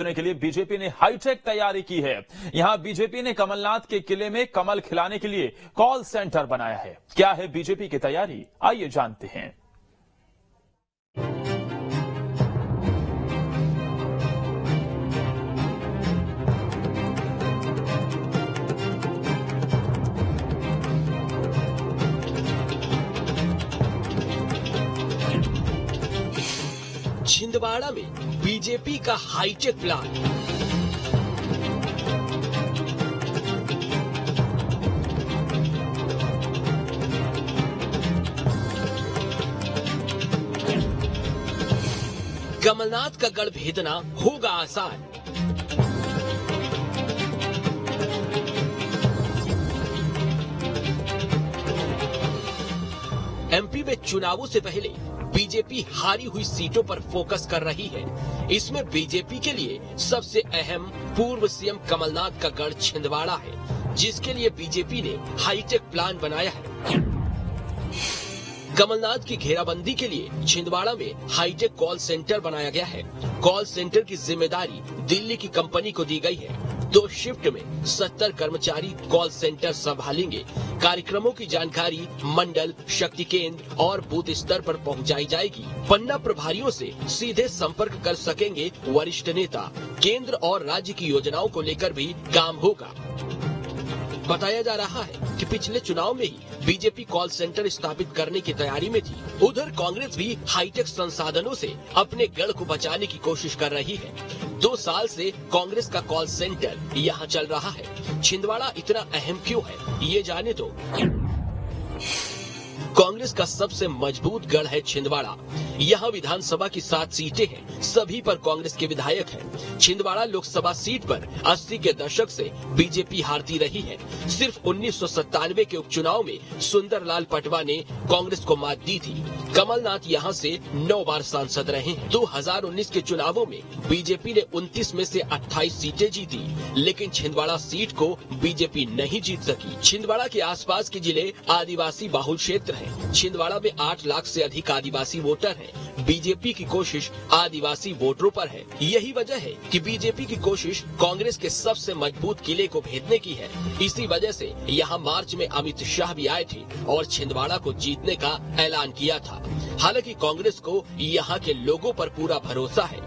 के लिए बीजेपी ने हाईटेक तैयारी की है। यहां बीजेपी ने कमलनाथ के किले में कमल खिलाने के लिए कॉल सेंटर बनाया है। क्या है बीजेपी की तैयारी, आइए जानते हैं। छिंदवाड़ा में बीजेपी का हाईटेक प्लान। कमलनाथ का गढ़ भेदना होगा आसान। एमपी में चुनावों से पहले बीजेपी हारी हुई सीटों पर फोकस कर रही है। इसमें बीजेपी के लिए सबसे अहम पूर्व सीएम कमलनाथ का गढ़ छिंदवाड़ा है, जिसके लिए बीजेपी ने हाईटेक प्लान बनाया है। कमलनाथ की घेराबंदी के लिए छिंदवाड़ा में हाईटेक कॉल सेंटर बनाया गया है। कॉल सेंटर की जिम्मेदारी दिल्ली की कंपनी को दी गई है। 2 शिफ्ट में 70 कर्मचारी कॉल सेंटर संभालेंगे। कार्यक्रमों की जानकारी मंडल, शक्ति केंद्र और बूथ स्तर पर पहुंचाई जाएगी। पन्ना प्रभारियों से सीधे संपर्क कर सकेंगे वरिष्ठ नेता। केंद्र और राज्य की योजनाओं को लेकर भी काम होगा। बताया जा रहा है कि पिछले चुनाव में ही बीजेपी कॉल सेंटर स्थापित करने की तैयारी में थी। उधर कांग्रेस भी हाईटेक संसाधनों से अपने गढ़ को बचाने की कोशिश कर रही है। 2 साल से कांग्रेस का कॉल सेंटर यहाँ चल रहा है। छिंदवाड़ा इतना अहम क्यों है, ये जाने दो। कांग्रेस का सबसे मजबूत गढ़ है छिंदवाड़ा। यहाँ विधानसभा की 7 सीटें हैं, सभी पर कांग्रेस के विधायक हैं। छिंदवाड़ा लोकसभा सीट पर 80 के दशक से बीजेपी हारती रही है। सिर्फ 1997 के उपचुनाव में सुंदरलाल पटवा ने कांग्रेस को मात दी थी। कमलनाथ यहाँ से 9 बार सांसद रहे हैं। 2019 के चुनावों में बीजेपी ने 29 में से 28 सीटें जीती, लेकिन छिंदवाड़ा सीट को बीजेपी नहीं जीत सकी। छिंदवाड़ा के आसपास के जिले आदिवासी बाहुल क्षेत्र है। छिंदवाड़ा में 8 लाख से अधिक आदिवासी वोटर हैं। बीजेपी की कोशिश आदिवासी वोटरों पर है। यही वजह है कि बीजेपी की कोशिश कांग्रेस के सबसे मजबूत किले को भेदने की है। इसी वजह से यहाँ मार्च में अमित शाह भी आए थे और छिंदवाड़ा को जीतने का ऐलान किया था। हालांकि कांग्रेस को यहाँ के लोगों पर पूरा भरोसा है।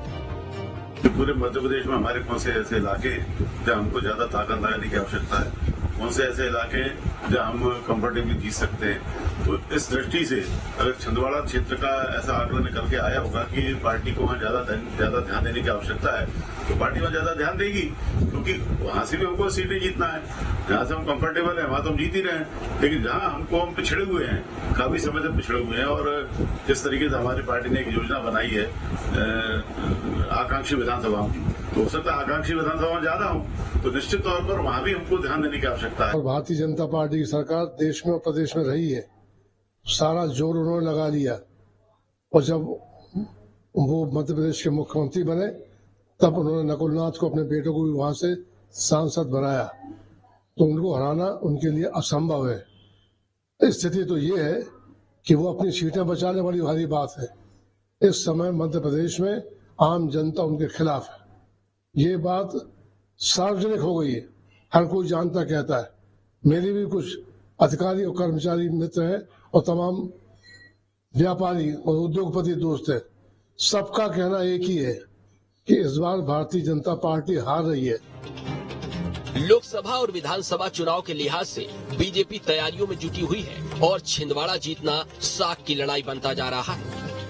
पूरे मध्य प्रदेश में हमारे कौन से ऐसे इलाके जहाँ हमको ज्यादा ताकत लगाने की आवश्यकता है, कौन से ऐसे इलाके जहाँ हम कंफर्टेबली जीत सकते हैं। तो इस दृष्टि से अगर छिंदवाड़ा क्षेत्र का ऐसा आकलन निकल के आया होगा कि पार्टी को वहाँ ज्यादा ध्यान देने की आवश्यकता है, तो पार्टी वहाँ ज्यादा ध्यान देगी, क्योंकि वहां से भी हमको सीटें जीतना है। जहाँ से हम कंफर्टेबल है वहां तो हम जीत ही रहे हैं, लेकिन जहाँ हम पिछड़े हुए हैं, काफी समय से पिछड़े हुए हैं, और जिस तरीके से हमारी पार्टी ने एक योजना बनाई है आकांक्षी विधानसभा की, तो हो सकता है आकांक्षी विधानसभा में ज्यादा हो, तो निश्चित तौर पर वहां भी हमको ध्यान देने की आवश्यकता है। और भारतीय जनता पार्टी की सरकार देश में और प्रदेश में रही है, सारा जोर उन्होंने लगा लिया, और जब वो मध्य प्रदेश के मुख्यमंत्री बने तब उन्होंने नकुलनाथ को, अपने बेटों को भी वहां से सांसद बनाया, तो उनको हराना उनके लिए असंभव है। स्थिति तो ये है कि वो अपनी सीटें बचाने वाली भारी बात है। इस समय मध्य प्रदेश में आम जनता उनके खिलाफ है, ये बात सार्वजनिक हो गई है, हर कोई जानता कहता है। मेरे भी कुछ अधिकारी और कर्मचारी मित्र हैं और तमाम व्यापारी और उद्योगपति दोस्त हैं। सबका कहना एक ही है कि इस बार भारतीय जनता पार्टी हार रही है। लोकसभा और विधानसभा चुनाव के लिहाज से बीजेपी तैयारियों में जुटी हुई है और छिंदवाड़ा जीतना साख की लड़ाई बनता जा रहा है।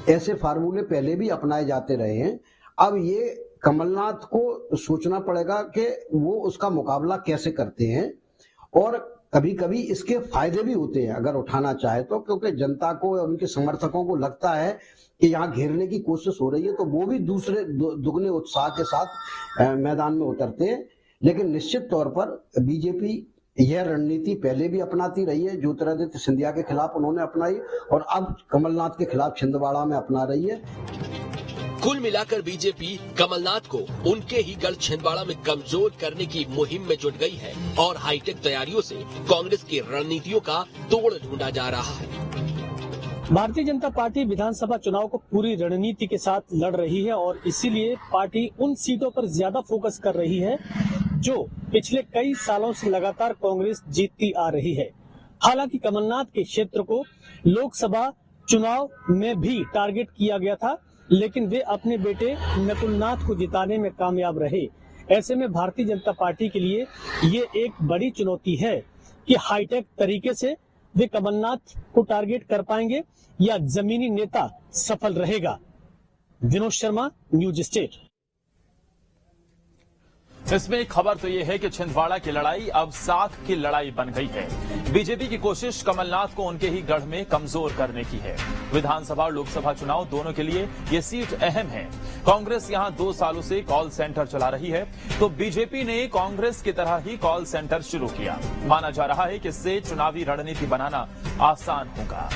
ऐसे फार्मूले पहले भी अपनाए जाते रहे हैं। अब ये कमलनाथ को सोचना पड़ेगा कि वो उसका मुकाबला कैसे करते हैं, और कभी कभी इसके फायदे भी होते हैं अगर उठाना चाहे तो, क्योंकि जनता को और उनके समर्थकों को लगता है कि यहाँ घेरने की कोशिश हो रही है, तो वो भी दूसरे दुगने उत्साह के साथ मैदान में उतरते हैं। लेकिन निश्चित तौर पर बीजेपी यह रणनीति पहले भी अपनाती रही है। ज्योतिरादित्य सिंधिया के खिलाफ उन्होंने अपनाई और अब कमलनाथ के खिलाफ छिंदवाड़ा में अपना रही है। कुल मिलाकर बीजेपी कमलनाथ को उनके ही गढ़ छिंदवाड़ा में कमजोर करने की मुहिम में जुट गई है और हाईटेक तैयारियों से कांग्रेस की रणनीतियों का तोड़ ढूंढा जा रहा है। भारतीय जनता पार्टी विधानसभा चुनाव को पूरी रणनीति के साथ लड़ रही है और इसीलिए पार्टी उन सीटों पर ज्यादा फोकस कर रही है जो पिछले कई सालों से लगातार कांग्रेस जीतती आ रही है। हालांकि कमलनाथ के क्षेत्र को लोकसभा चुनाव में भी टारगेट किया गया था, लेकिन वे अपने बेटे नकुलनाथ को जिताने में कामयाब रहे। ऐसे में भारतीय जनता पार्टी के लिए ये एक बड़ी चुनौती है कि हाईटेक तरीके से वे कमलनाथ को टारगेट कर पाएंगे या जमीनी नेता सफल रहेगा। Vinod Sharma, news state. इसमें एक खबर तो यह है कि छिंदवाड़ा की लड़ाई अब साख की लड़ाई बन गई है। बीजेपी की कोशिश कमलनाथ को उनके ही गढ़ में कमजोर करने की है। विधानसभा और लोकसभा चुनाव दोनों के लिए ये सीट अहम है। कांग्रेस यहां 2 सालों से कॉल सेंटर चला रही है, तो बीजेपी ने कांग्रेस की तरह ही कॉल सेंटर शुरू किया। माना जा रहा है कि इससे चुनावी रणनीति बनाना आसान होगा।